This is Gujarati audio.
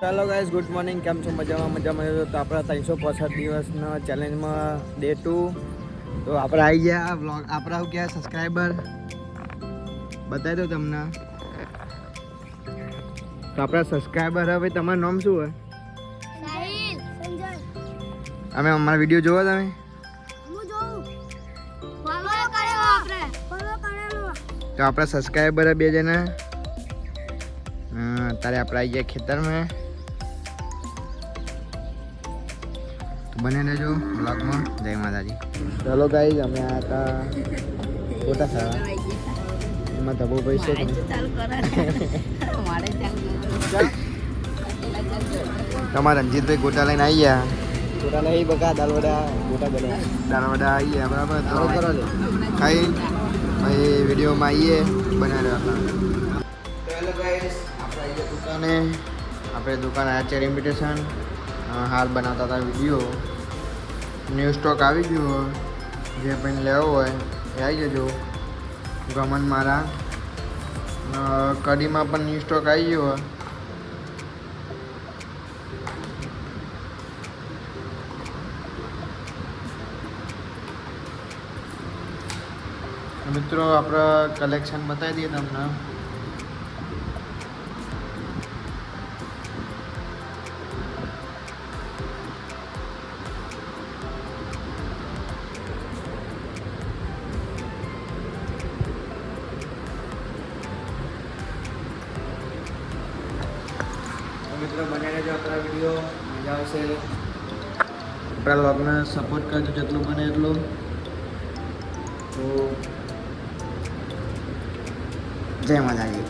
Hello guys, good morning. કેમ છો? મજામાં તો આપણા 365 દિવસના ચેલેન્જમાં ડે 2. તો આપણે આવી ગયા વ્લોગ. આપણા શું કહેવાય, સબસ્ક્રાઈબર બતાવી દો તમને. તો આપણા સબસ્ક્રાઈબર હવે તમારું નામ શું હોય? સાહિલ સંજય. અમે અમારા વિડીયો જોવો તમે? હું જોઉં. ફોલો કર્યો આપણે. ફોલો કરેલો. તો આપણા સબસ્ક્રાઈબર બે જણા અત્યારે આપણે આવી ગયા ખેતરમાં. બને રહેજો બ્લોગમાં. જય માતાજી. ચલો ગાઈઝ, અમે આ હતા ફોટા સારા. એમાં ધબુભાઈ છે તમારા રણજીતભાઈ ગોટા લઈને આવી ગયા. ગોટા નહીં બકા, દાલવડા ગોટા બને. દાલવડા આવી ગયા બરાબર. તો ખાઈ ભાઈ વિડીયોમાં આવીએ બનાવ્યો આપણે. તો હેલો ગાઈઝ, આપણે આવી ગયા દુકાને. આપણે દુકાન આવ્યા છે ઇન્વિટેશન. હાલ બનાવતા હતા વિડીયો. ન્યૂ સ્ટોક આવી ગયો. જે પણ લેવો હોય એ આવી જજો. ગમન મારા કઢીમાં પણ ન્યૂ સ્ટોક આવી ગયો. મિત્રો આપણે કલેક્શન બતાવી દઈએ તમને. મિત્રો બને રહેજો આપણા વિડીયો, મજા આવશે. આપણા વ્લોગને સપોર્ટ કરજો જેટલું બને એટલું. તો જય માતાજી.